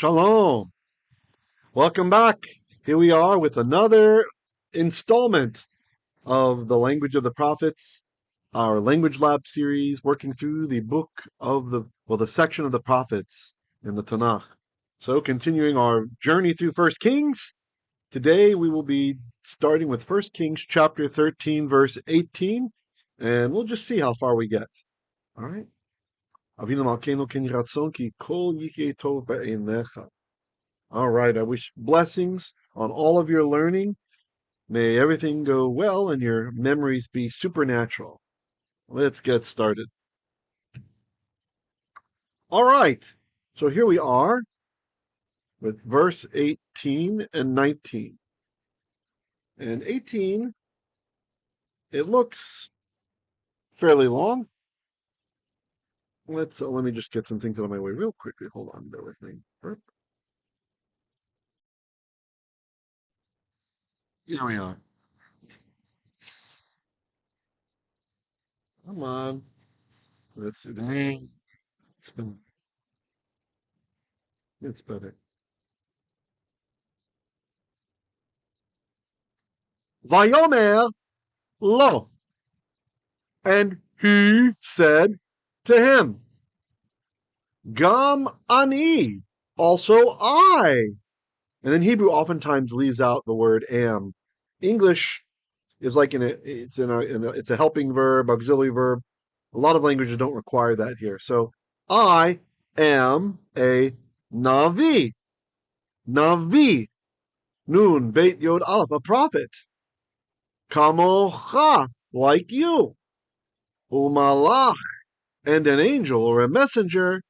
Shalom. Welcome back. Here we are with another installment of the Language of the Prophets, our Language Lab series, working through the book of the section of the prophets in the Tanakh. So continuing our journey through 1 Kings, today we will be starting with 1 Kings chapter 13, verse 18, and we'll just see how far we get. All right? All right, I wish blessings on all of your learning. May everything go well and your memories be supernatural. Let's get started. All right, so here we are with verse 18 and 19. And 18, it looks fairly long. Let me just get some things out of my way real quickly. Hold on, bear with me. Here we are. Come on. Let's see. It's better. Vayomer lo. And he said to him, Gam ani, also I. And then Hebrew oftentimes leaves out the word am. English is like it's a helping verb, auxiliary verb. A lot of languages don't require that here. So I am a navi. Navi. Nun, beit yod aleph, a prophet. Khamokha, like you. Umalakh, and an angel or a messenger.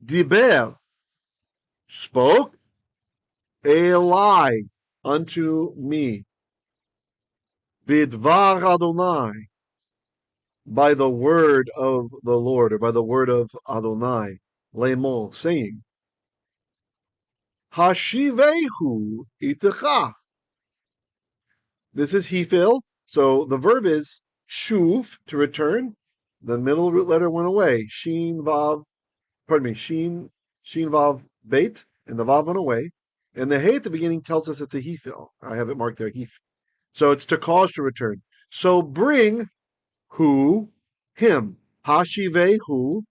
Diber, spoke. Eilay, unto me. Bidvar Adonai, by the word of the Lord, or by the word of Adonai, leimor, saying, hashiveihu, itkha. This is hifil, so the verb is shuv, to return. The middle root letter went away. Shin vav beit, and the vav went away. And the hey at the beginning tells us it's a hifil. I have it marked there, hif. So it's to cause to return. So bring him. Hashiveihu.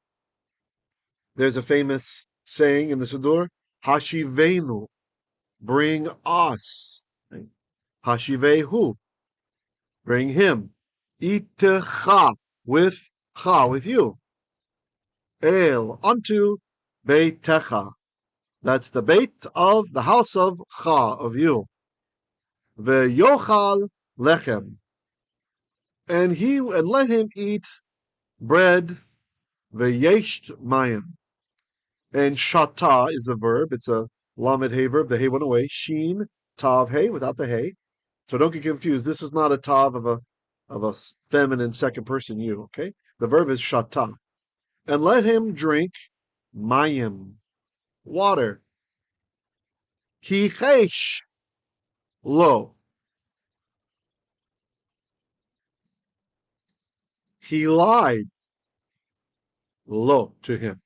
There's a famous saying in the Siddur, hashiveihu, bring us. Hashiveihu, bring him. Itkha, with you. Unto beitekha. That's the beit of the house of of you. Vayokhal lechem. And let him eat bread, Viesht mayim. And shata is a verb. It's a lamed hey verb. The hey went away. Shin tav hey without the hey. So don't get confused. This is not a tav of a feminine second person you. Okay, the verb is shata. And let him drink mayim, water. Kicheish, lo. He lied, lo, to him.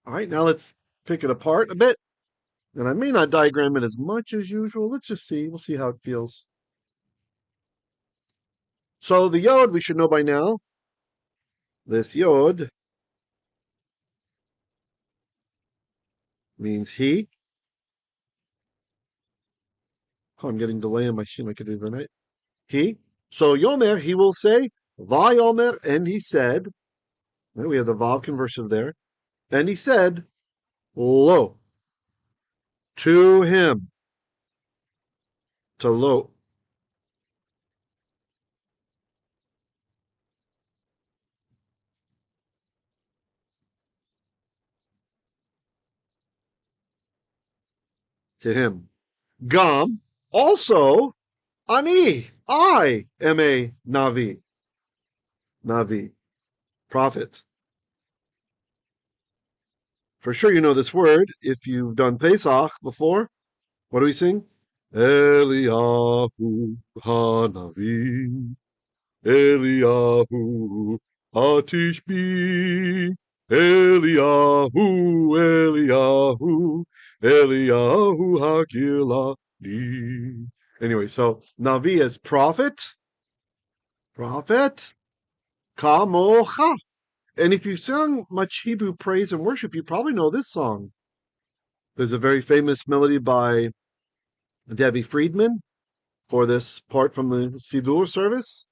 All right, now let's pick it apart a bit. And I may not diagram it as much as usual. Let's just see. We'll see how it feels. So the yod, we should know by now. This yod means he. Oh, I'm getting delay in my shin. I could do the night. He. So yomer, he will say, vayomer, and he said. Right, we have the vav conversive there. And he said, lo, to him. To lo. To him. Gam, also, ani, I am a navi. Navi, prophet. For sure you know this word if you've done Pesach before. What do we sing? Eliyahu hanavi, Eliyahu hatishbi, Eliyahu, Eliyahu, Eliyahu Hakilani. Anyway, so Navi is prophet, khaokha. And if you've sung much Hebrew praise and worship, you probably know this song. There's a very famous melody by Debbie Friedman for this part from the Siddur service.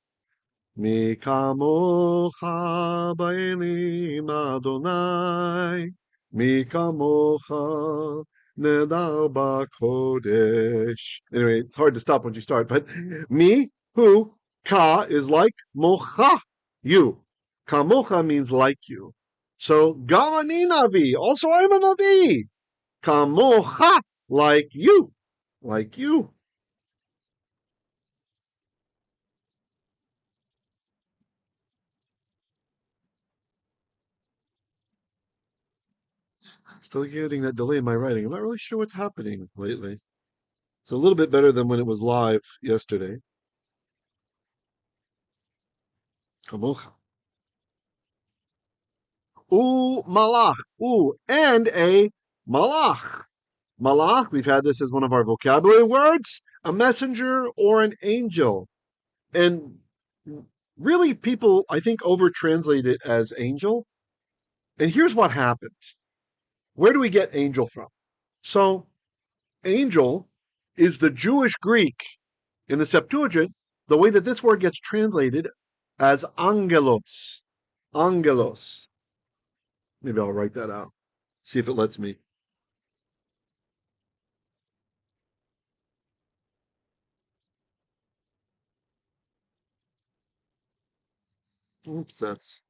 Mi kamocha ba'elim Adonai, mi kamocha nedar ba'kodesh. Anyway, it's hard to stop once you start, but mi, who, ka is like mocha, you. Kamocha means like you. So, Gani Navi, also I'm a Navi. Kamocha, like you. Like you. Still getting that delay in my writing. I'm not really sure what's happening lately. It's a little bit better than when it was live yesterday. Kemוך. Umalakh. And a malach. Malach, we've had this as one of our vocabulary words, a messenger or an angel. And really, people, I think, over-translate it as angel. And here's what happened. Where do we get angel from? So, angel is the Jewish Greek in the Septuagint, the way that this word gets translated as angelos. Angelos. Maybe I'll write that out. See if it lets me. Oops, that's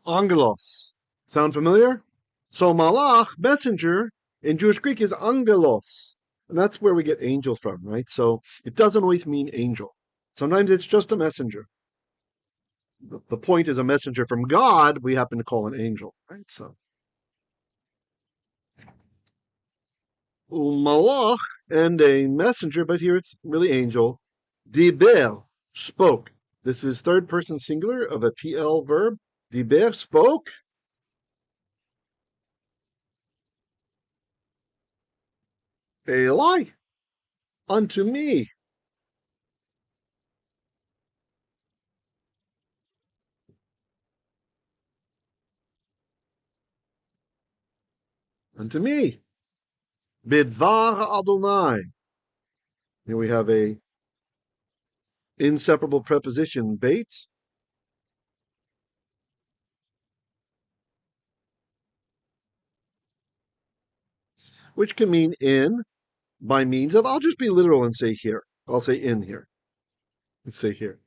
angelos. Sound familiar? So malach, messenger, in Jewish Greek is angelos. And that's where we get angel from, right? So it doesn't always mean angel. Sometimes it's just a messenger. The point is a messenger from God, we happen to call an angel, right? So umalakh and a messenger, but here it's really angel. Diber, spoke. This is third person singular of a piel verb. Diber, spoke. Eilay, unto me. Unto me. Bidvar Adonai. Here we have a inseparable preposition, beit, which can mean in, by means of. I'll just be literal and say here. I'll say in here. Let's say here.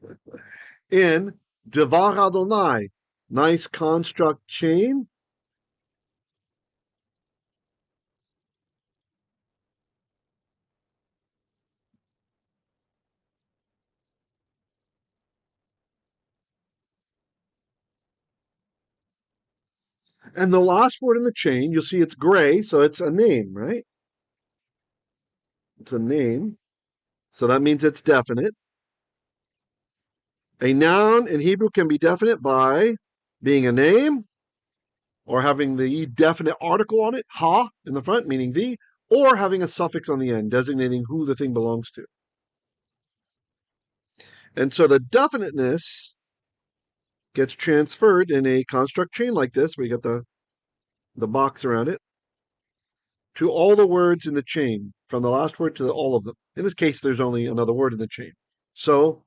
In Devar Adonai. Nice construct chain. And the last word in the chain, you'll see it's gray, so it's a name, right? It's a name. So that means it's definite. A noun in Hebrew can be definite by being a name or having the definite article on it, ha, in the front, meaning the, or having a suffix on the end, designating who the thing belongs to. And so the definiteness gets transferred in a construct chain like this, where you got the box around it, to all the words in the chain, from the last word to all of them. In this case, there's only another word in the chain. So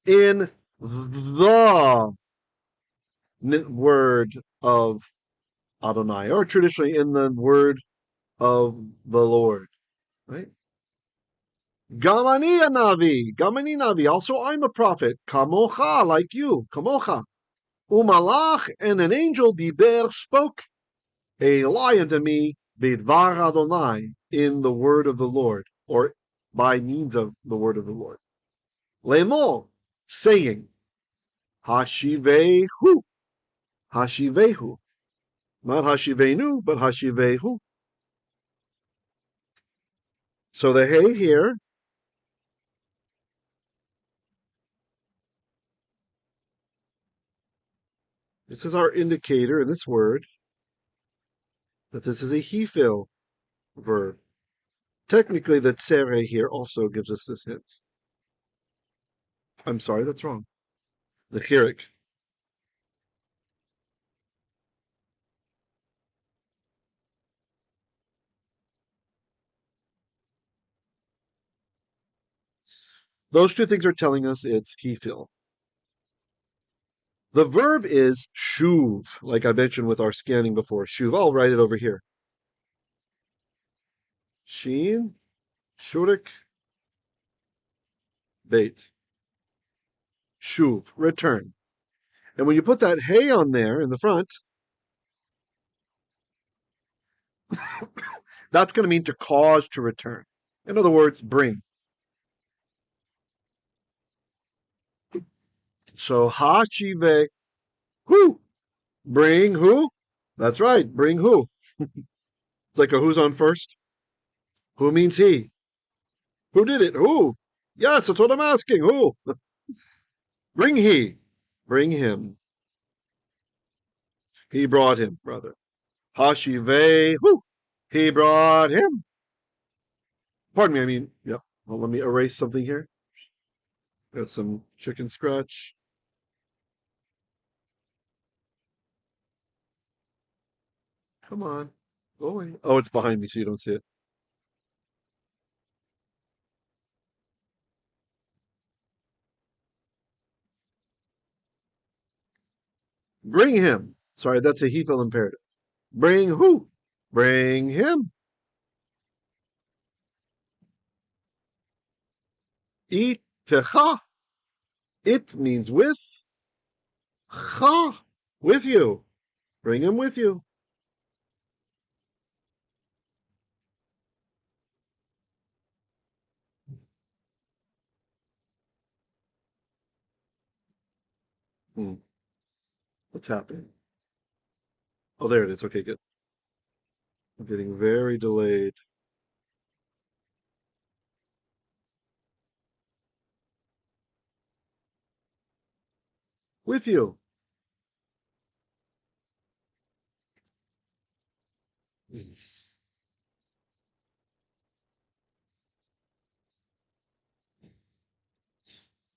in the word of Adonai, or traditionally in the word of the Lord, right? Gamani a navi, also I'm a prophet, kamocha, like you, kamocha. Umalakh, and an angel, diber, spoke, eilay unto me, bidvar Adonai, in the word of the Lord, or by means of the word of the Lord. Leimor, saying, hashiveihu, hashiveihu. Not hashiveihu, but hashiveihu. So the hey here This is our indicator in this word that this is a hifil verb. Technically, the tsere here also gives us this hint. I'm sorry, that's wrong. The chirik. Those two things are telling us it's hifil. The verb is shuv, like I mentioned with our scanning before. Shuv. I'll write it over here. Sheen, shurik, beit. Shuv, return. And when you put that hey on there in the front, that's going to mean to cause to return. In other words, bring. So hashiveihu, bring who? That's right, bring who? It's like a who's on first. Who means he? Who did it? Who? Yes, that's what I'm asking. Who? Bring he. Bring him. He brought him, brother. Hashiveihu. He brought him. Pardon me, I mean, yeah. Well, let me erase something here. Got some chicken scratch. Come on. Go away. Oh, it's behind me, so you don't see it. Bring him. Sorry, that's a hifil imperative. Bring who? Bring him. Itkha. It means with. Kha. With you. Bring him with you. What's happening? Oh, there it is. Okay, good. I'm getting very delayed. With you.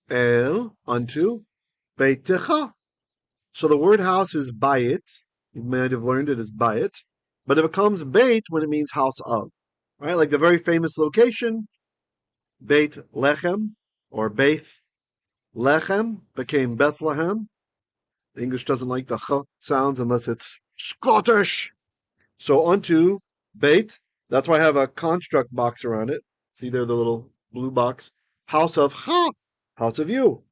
El unto beitekha. So the word house is bayit. You might have learned it as bayit, but it becomes beit when it means house of. Right? Like the very famous location, Beit Lechem or Beit Lechem became Bethlehem. The English doesn't like the ch sounds unless it's Scottish. So unto Beit, that's why I have a construct box around it. See there, the little blue box. House of cha, house of you.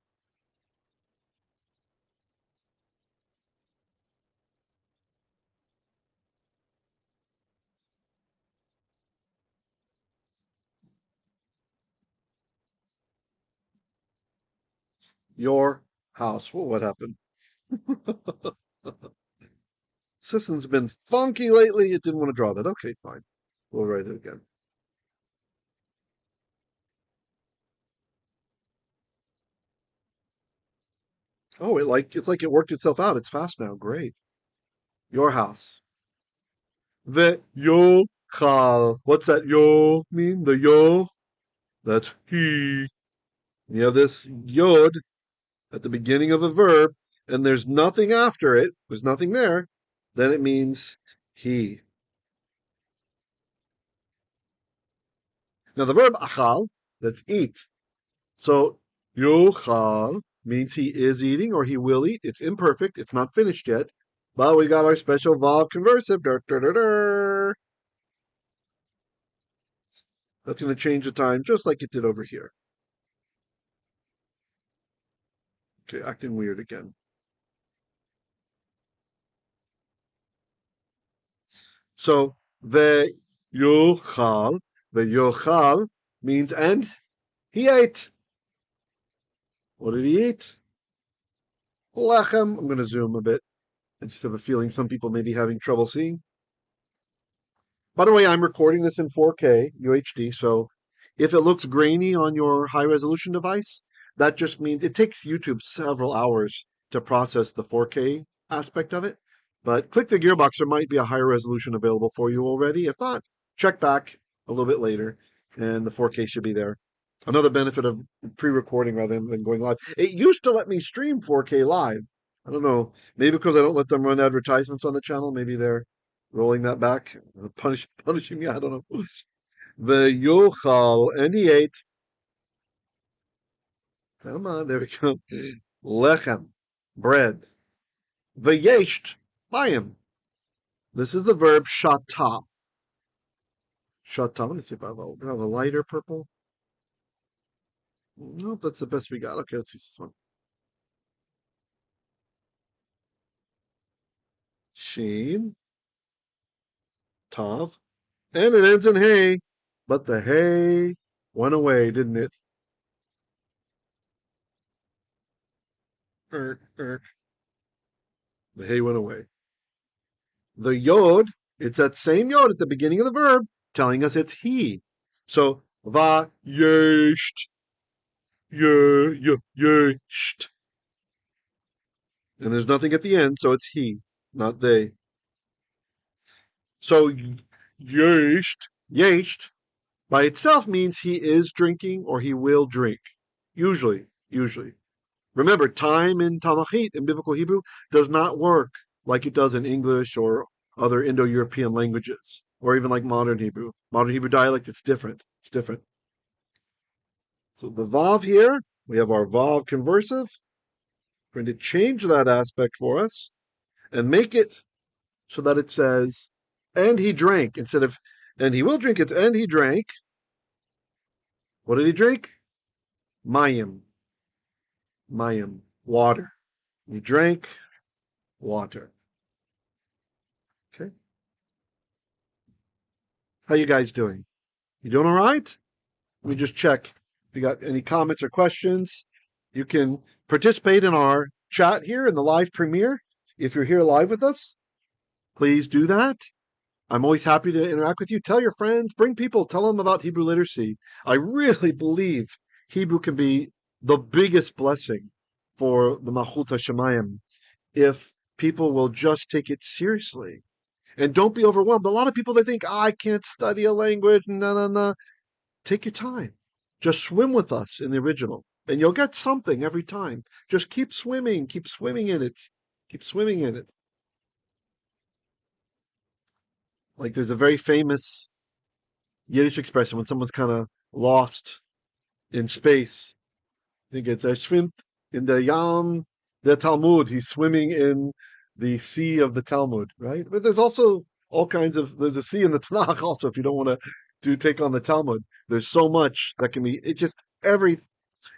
Your house. Well, what happened? System's been funky lately. It didn't want to draw that. Okay, fine. We'll write it again. Oh, it's like it worked itself out. It's fast now. Great. Your house. Vayokhal. What's that yo mean? The yo? That's he. You have this yod at the beginning of a verb, and there's nothing after it. There's nothing there. Then it means he. Now the verb achal, that's eat. So yochal means he is eating or he will eat. It's imperfect. It's not finished yet. But we got our special vav conversive. That's going to change the time just like it did over here. Okay, acting weird again. So the yochal means and he ate. What did he eat? Lechem. I'm going to zoom a bit. I just have a feeling some people may be having trouble seeing. By the way, I'm recording this in 4K UHD, so if it looks grainy on your high resolution device, that just means it takes YouTube several hours to process the 4K aspect of it. But click the gearbox. There might be a higher resolution available for you already. If not, check back a little bit later, and the 4K should be there. Another benefit of pre-recording rather than going live. It used to let me stream 4K live. I don't know. Maybe because I don't let them run advertisements on the channel. Maybe they're rolling that back, punishing me. I don't know. Vayokhal, and he ate. Come on, there we go. Lechem, bread. Vayesht, mayim. This is the verb shata. Shata. Let me see if I have a lighter purple. Nope, that's the best we got. Okay, let's use this one. Sheen. Tav. And it ends in hey. But the hey went away, didn't it? The hey went away. The yod, it's that same yod at the beginning of the verb, telling us it's he. So, vayesht. Yesht. And there's nothing at the end, so it's he, not they. So, yesht, by itself means he is drinking or he will drink. Usually. Remember, time in Tanachit, in biblical Hebrew, does not work like it does in English or other Indo-European languages, or even like modern Hebrew. Modern Hebrew dialect, it's different. It's different. So the vav here, we have our vav conversive. We're going to change that aspect for us and make it so that it says, and he drank, instead of, and he will drink, it's, and he drank. What did he drink? Mayim. Mayim. Water. He drank water. Okay. How you guys doing? You doing all right? Let me just check. If you got any comments or questions, you can participate in our chat here in the live premiere. If you're here live with us, please do that. I'm always happy to interact with you. Tell your friends, bring people, tell them about Hebrew literacy. I really believe Hebrew can be the biggest blessing for the Malchut HaShemayim if people will just take it seriously. And don't be overwhelmed. A lot of people, they think, I can't study a language. No. Take your time. Just swim with us in the original. And you'll get something every time. Just keep swimming in it. Keep swimming in it. Like there's a very famous Yiddish expression when someone's kind of lost in space. I think it's schwimmt in der Yam der Talmud. He's swimming in the sea of the Talmud, right? But there's also all kinds of, there's a sea in the Tanakh also, if you don't want to take on the Talmud. There's so much that can be, it's just every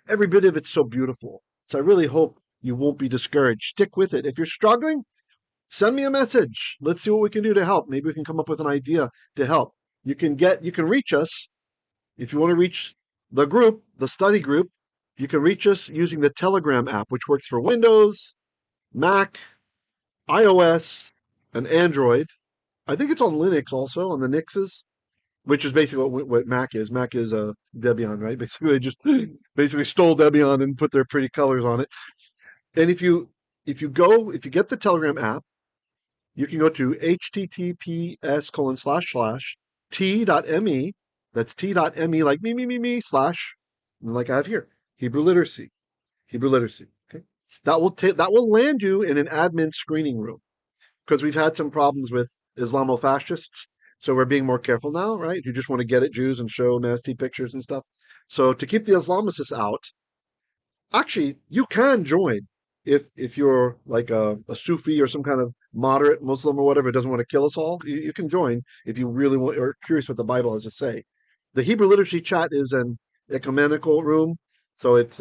bit of it's so beautiful. So I really hope you won't be discouraged. Stick with it. If you're struggling, send me a message. Let's see what we can do to help. Maybe we can come up with an idea to help. You can reach us if you want to reach the group, the study group. You can reach us using the Telegram app, which works for Windows, Mac, iOS, and Android. I think it's on Linux also, on the Nixes, which is basically what Mac is. Mac is a Debian, right? Basically, they just basically stole Debian and put their pretty colors on it. And if you get the Telegram app, you can go to https:// that's t.me, like me, / like I have here, Hebrew literacy. Okay. That will land you in an admin screening room, because we've had some problems with Islamofascists. So we're being more careful now, right? You just want to get at Jews and show nasty pictures and stuff. So to keep the Islamicists out, actually, you can join if you're like a Sufi or some kind of moderate Muslim or whatever, doesn't want to kill us all. You can join if you really want or curious what the Bible has to say. The Hebrew literacy chat is an ecumenical room, so it's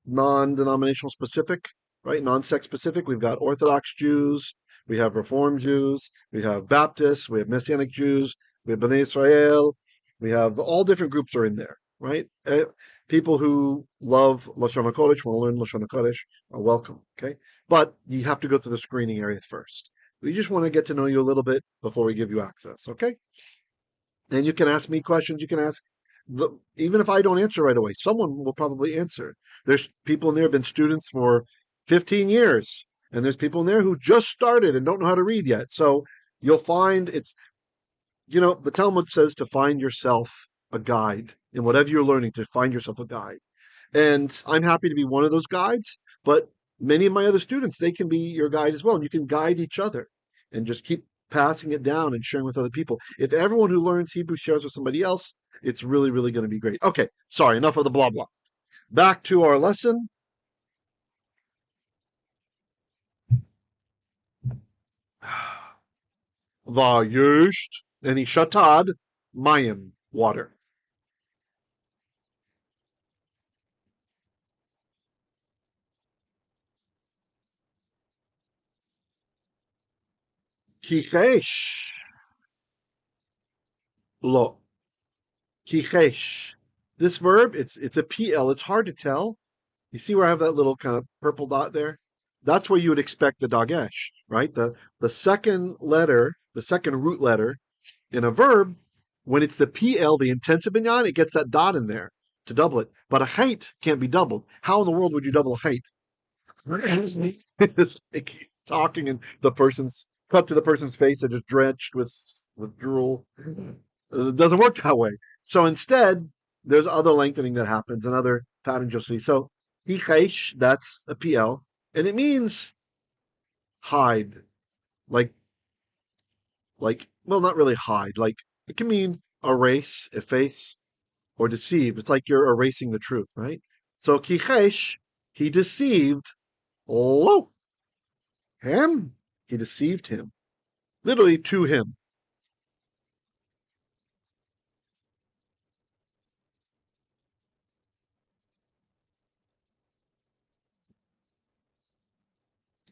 non-denominational specific, right? Non-sect specific. We've got Orthodox Jews, we have Reformed Jews, we have Baptists, we have Messianic Jews, we have Bnei Israel, we have all different groups are in there, right? People who love Lashon HaKodesh, want to learn Lashon HaKodesh, are welcome, okay? But you have to go through the screening area first. We just want to get to know you a little bit before we give you access, okay? And you can ask me questions. You can ask, even if I don't answer right away, someone will probably answer. There's people in there who have been students for 15 years. and there's people in there who just started and don't know how to read yet. So you'll find it's, the Talmud says to find yourself a guide in whatever you're learning, to find yourself a guide. And I'm happy to be one of those guides, but many of my other students, they can be your guide as well. And you can guide each other and just keep passing it down and sharing with other people. If everyone who learns Hebrew shares with somebody else, it's really, really going to be great. Okay, sorry, enough of the blah, blah. Back to our lesson. Vayesht, and he shatad, mayim, water. Kicheish, lo, kicheish. This verb, it's a piel. It's hard to tell. You see where I have that little kind of purple dot there? That's where you would expect the dagesh, right? The second letter, the second root letter in a verb, when it's the PL, the intensive binyan, it gets that dot in there to double it. But a height can't be doubled. How in the world would you double a height? It's like talking and the person's cut to the person's face and just drenched with drool. It doesn't work that way. So instead, there's other lengthening that happens and other patterns you'll see. So kicheish, that's a PL, and it means hide, like well, not really hide. Like it can mean erase, efface, or deceive. It's like you're erasing the truth, right? So kicheish, he deceived. Oh, him. He deceived him, literally to him.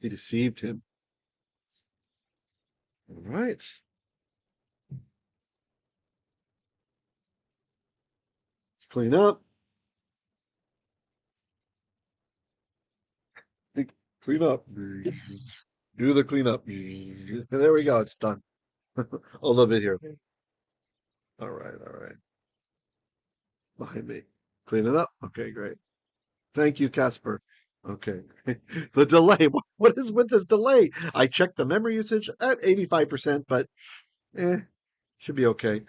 He deceived him. All right. Let's clean up. Clean up. Do the cleanup. There we go. It's done. A little bit here. All right. All right. Behind me. Clean it up. Okay, great. Thank you, Casper. Okay. The delay. What is with this delay? I checked the memory usage at 85%, but should be okay.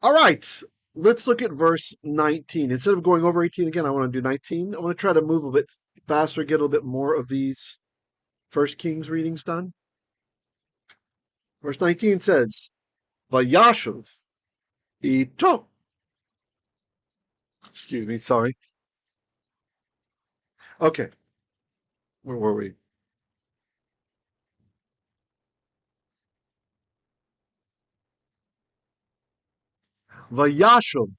All right. Let's look at verse 19. Instead of going over 18 again, I want to do 19. I want to try to move a bit faster, get a little bit more of these First Kings readings done. Verse 19 says, Vayashav ito. Excuse me, sorry. Okay. Where were we? Vayashav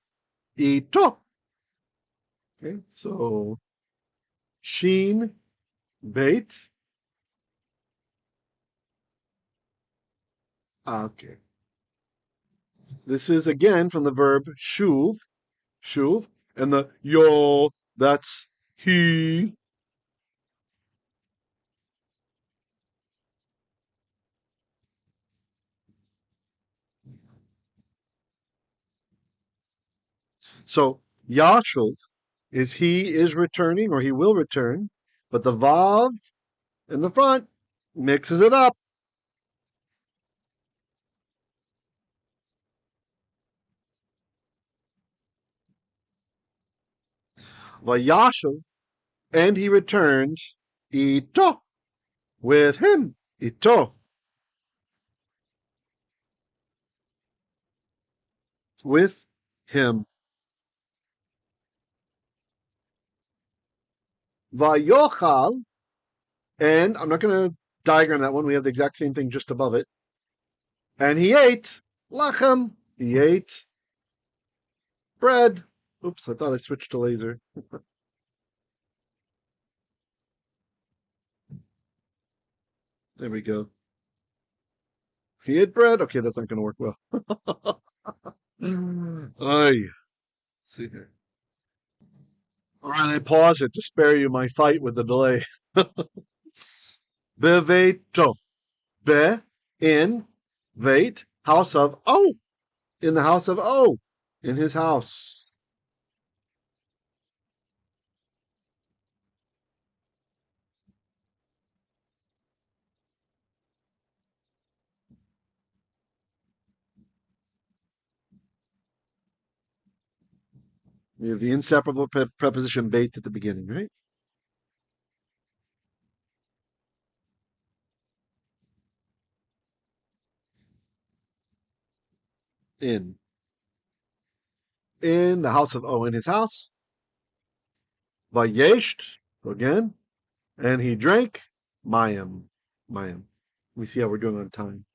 ito. Okay, so Sheen, Beit. Okay. This is again from the verb shuv, and the yo, that's he. So Yashuv is he is returning or he will return, but the Vav in the front mixes it up. Vayashav, and he returned ito, with him, ito, with him. Vayokhal, and I'm not going to diagram that one. We have the exact same thing just above it. And he ate lechem. He ate bread. Oops, I thought I switched to laser. There we go. He ate bread. Okay, that's not going to work well. Ay. See here. All right, I pause it to spare you my fight with the delay. Beveto. Be, in, veit, house of O. In the house of O. In his house. We have the inseparable preposition beit at the beginning, right? In. In the house of in his house. Vayesht, again. And he drank mayim. Mayim. We see how we're doing on time.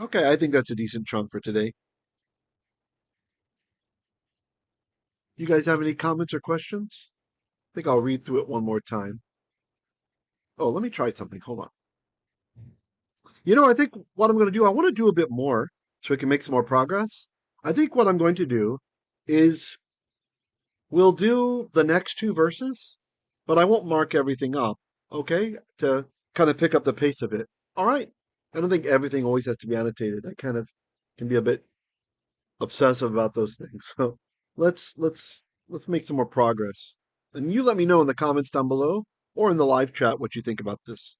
Okay, I think that's a decent chunk for today. You guys have any comments or questions? I think I'll read through it one more time. Oh, let me try something. Hold on. I think what I'm going to do, I want to do a bit more so we can make some more progress. I think what I'm going to do is we'll do the next two verses, but I won't mark everything up, okay? To kind of pick up the pace of it. All right. I don't think everything always has to be annotated. I kind of can be a bit obsessive about those things. So let's make some more progress. And you let me know in the comments down below or in the live chat what you think about this.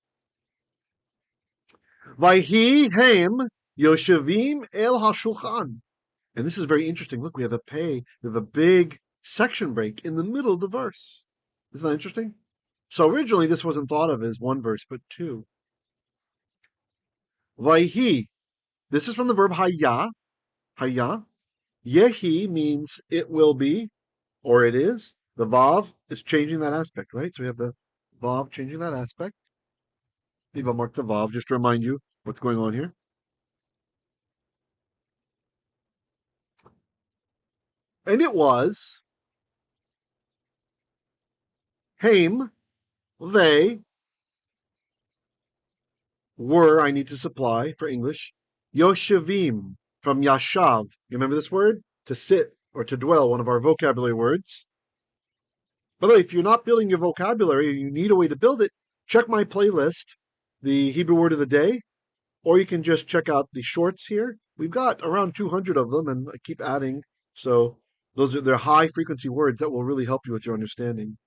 Vayhi haim yoshevim el hashulchan. And this is very interesting. Look, we have a big section break in the middle of the verse. Isn't that interesting? So originally this wasn't thought of as one verse, but two. Vayhi. This is from the verb haya. Haya. Yehi means it will be, or it is. The vav is changing that aspect, right? So we have the vav changing that aspect. Maybe I'll mark the vav just to remind you what's going on here. And it was haim, they were, I need to supply for English, yoshevim, from yashav. You remember this word? To sit or to dwell, one of our vocabulary words. By the way, if you're not building your vocabulary, you need a way to build it, check my playlist, the Hebrew word of the day, or you can just check out the shorts here. We've got around 200 of them, and I keep adding. So they're high frequency words that will really help you with your understanding.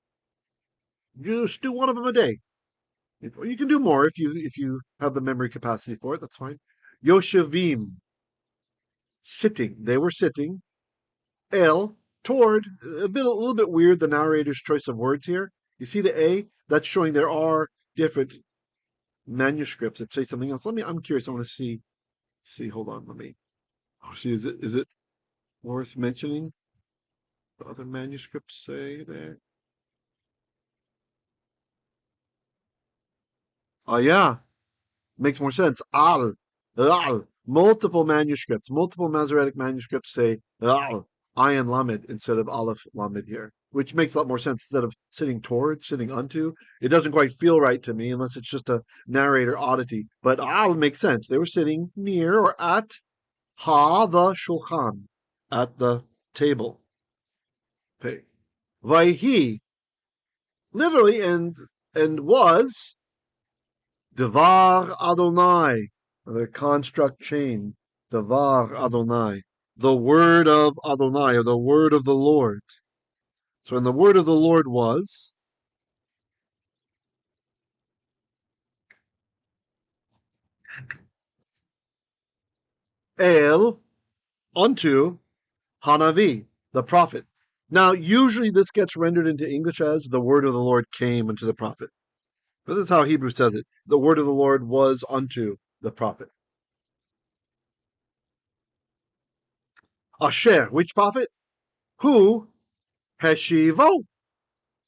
Just do one of them a day. Or you can do more if you have the memory capacity for it. That's fine. Yoshevim, sitting. They were sitting. El, toward. A little bit weird. The narrator's choice of words here. You see the A? That's showing there are different manuscripts that say something else. I'm curious. I want to see. Hold on. Let me. Oh, see. Is it worth mentioning? The other manuscripts say there. Oh yeah, makes more sense. Al. Multiple manuscripts, multiple Masoretic manuscripts say al, ayin lamed instead of aleph lamed here, which makes a lot more sense. Instead of sitting towards, sitting unto, it doesn't quite feel right to me unless it's just a narrator oddity. But al makes sense. They were sitting near or at the shulchan, at the table. Okay. Vayhi, literally, and was Devar Adonai, the construct chain. Devar Adonai, the word of Adonai, or the word of the Lord. So, and the word of the Lord was El, unto Hanavi, the prophet. Now, usually this gets rendered into English as the word of the Lord came unto the prophet. But this is how Hebrew says it. The word of the Lord was unto the prophet. Asher, which prophet? Who? Hashiveihu.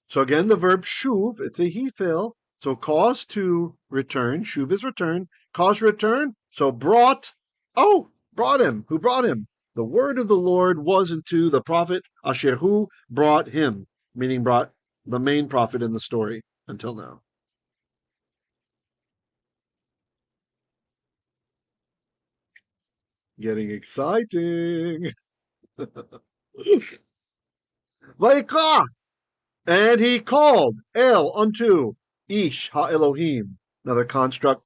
So again, the verb shuv, it's a hifil. So cause to return. Shuv is return. Cause return. So brought. Oh, brought him. Who brought him? The word of the Lord was unto the prophet Asher, who brought him, meaning brought the main prophet in the story until now. Getting exciting. Vaikra, and he called El unto Ish ha Elohim. Another construct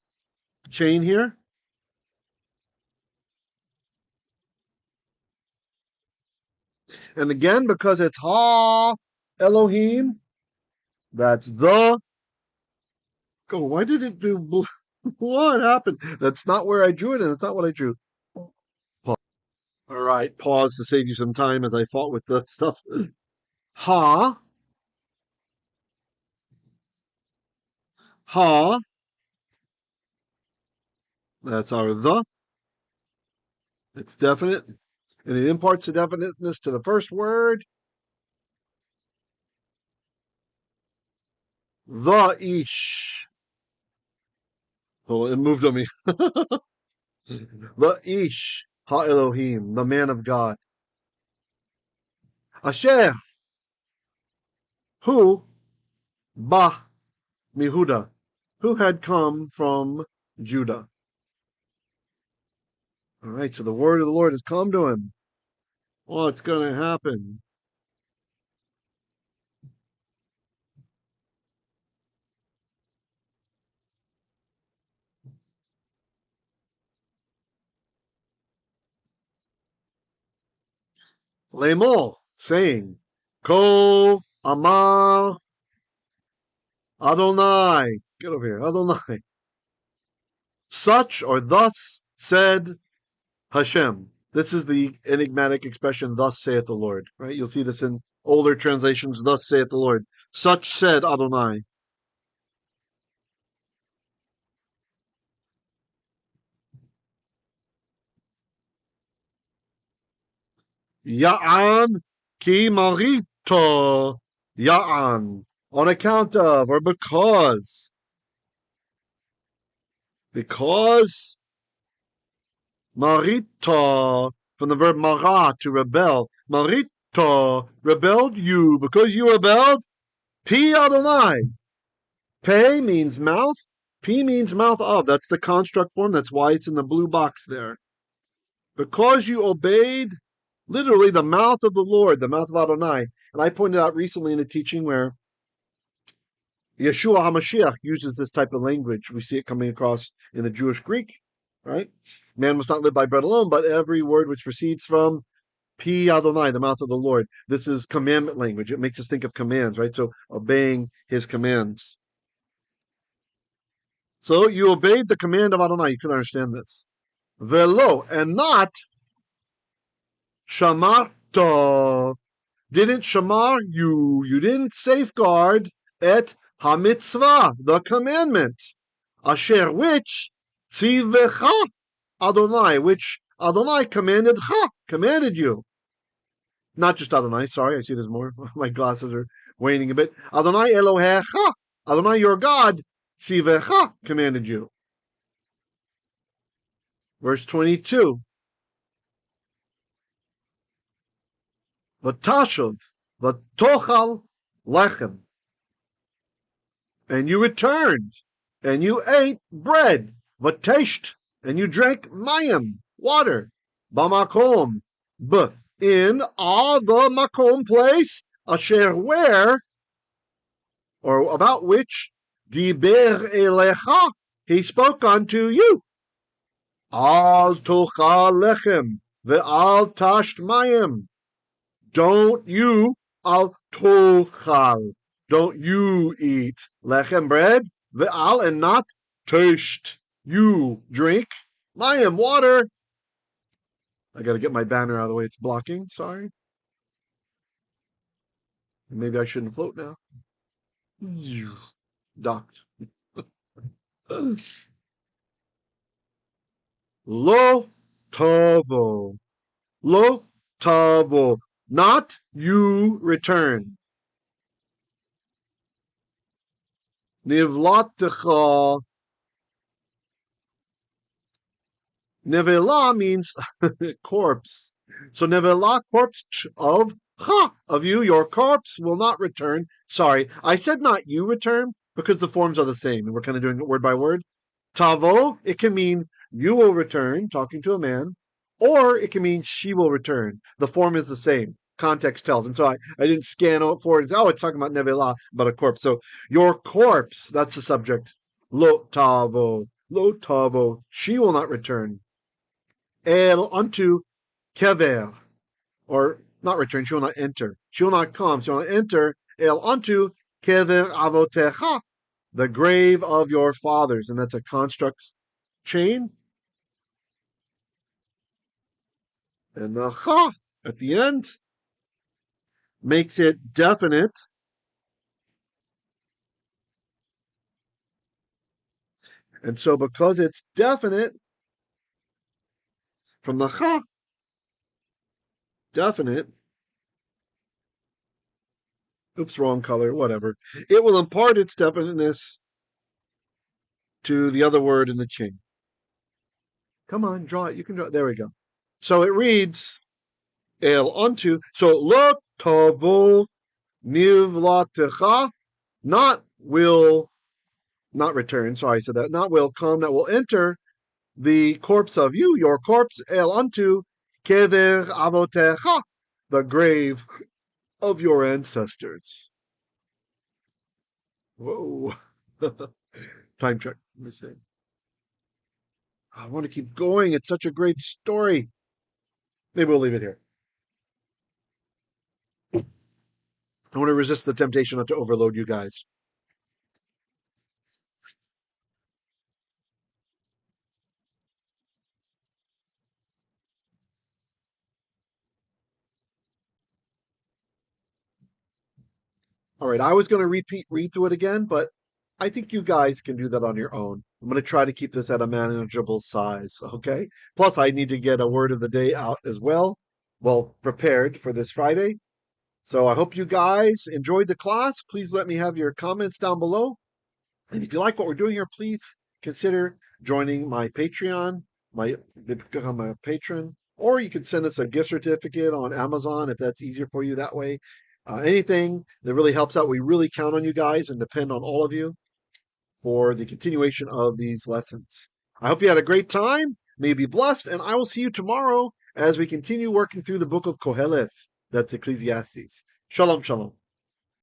chain here. And again, because it's ha Elohim, that's the Oh, why did it do blue? What happened? That's not where I drew it, and that's not what I drew. Pause. All right, pause to save you some time as I fought with the stuff. Ha, ha. That's our the. It's definite, and it imparts the definiteness to the first word. The ish. Oh, it moved on me. The ish ha Elohim, the man of God. Asher, who ba mihuda, who had come from Judah. All right, so the word of the Lord has come to him. What's going to happen? Leimor, saying, Ko Amar Adonai. Get over here, Adonai. Such or thus said Hashem. This is the enigmatic expression, thus saith the Lord. Right? You'll see this in older translations, thus saith the Lord. Such said Adonai. Ya'an ki marito. Ya'an. On account of or because. Because marita, from the verb mara, to rebel. Marita, rebelled you. Because you rebelled, Pi Adonai. Pe means mouth. P means mouth of. That's the construct form. That's why it's in the blue box there. Because you obeyed, literally, the mouth of the Lord, the mouth of Adonai. And I pointed out recently in a teaching where Yeshua HaMashiach uses this type of language. We see it coming across in the Jewish Greek, right? Man must not live by bread alone, but every word which proceeds from Pi Adonai, the mouth of the Lord. This is commandment language. It makes us think of commands, right? So obeying his commands. So you obeyed the command of Adonai. You can understand this. Velo, and not shamarto. Didn't shamar you. You didn't safeguard et hamitzvah, the commandment. Asher, which tzivecha Adonai, which Adonai commanded you. Not just Adonai, sorry, I see there's more. My glasses are waning a bit. Adonai Elohecha, Adonai your God, tzivecha, commanded you. Verse 22. V'tashav, v'tochal lechem. And you returned, and you ate bread, v'tesht, and you drank mayim, water, b'makom, in the makom place, asher where, or about which, diber eilay, he spoke unto you. Al tochal lechem, ve'al tasht mayim. Don't you, al tochal, don't you eat lechem, bread, ve'al, and not tasht, you drink mayim, water. I got to get my banner out of the way. It's blocking. Sorry. Maybe I shouldn't float now. Docked. Lo tavo. Lo tavo. Not you return. Nivlatecha. Nevela means corpse. So nevela, corpse of you, your corpse will not return. Sorry, I said not you return because the forms are the same and we're kind of doing it word by word. Tavo, it can mean you will return, talking to a man, or it can mean she will return. The form is the same. Context tells. And so I didn't scan out for it and say, oh, it's talking about nevela, about a corpse. So your corpse, that's the subject. Lo tavo, she will not return. El unto kerev, or not return, she will not enter. She will not come, she will not enter. El unto kerev avotecha, the grave of your fathers. And that's a construct chain. And the cha at the end makes it definite. And so because it's definite, from the cha, definite, oops, wrong color, whatever, it will impart its definiteness to the other word in the chain. Come on, draw it. You can draw it. There we go. So it reads, el unto. So lo tavo nivlatecha, not will, not return. Sorry, I said that. Not will come, that will enter the corpse of you, your corpse, el unto kever avotecha, the grave of your ancestors. Whoa. Time check. Let me see. I want to keep going. It's such a great story. Maybe we'll leave it here. I want to resist the temptation not to overload you guys. All right, I was going to read through it again, but I think you guys can do that on your own. I'm going to try to keep this at a manageable size, okay? Plus, I need to get a word of the day out as well, prepared for this Friday. So I hope you guys enjoyed the class. Please let me have your comments down below. And if you like what we're doing here, please consider joining my Patreon, become a patron, or you can send us a gift certificate on Amazon if that's easier for you that way. Anything that really helps out. We really count on you guys and depend on all of you for the continuation of these lessons. I hope you had a great time. May you be blessed, and I will see you tomorrow as we continue working through the book of Koheleth. That's Ecclesiastes. Shalom, shalom.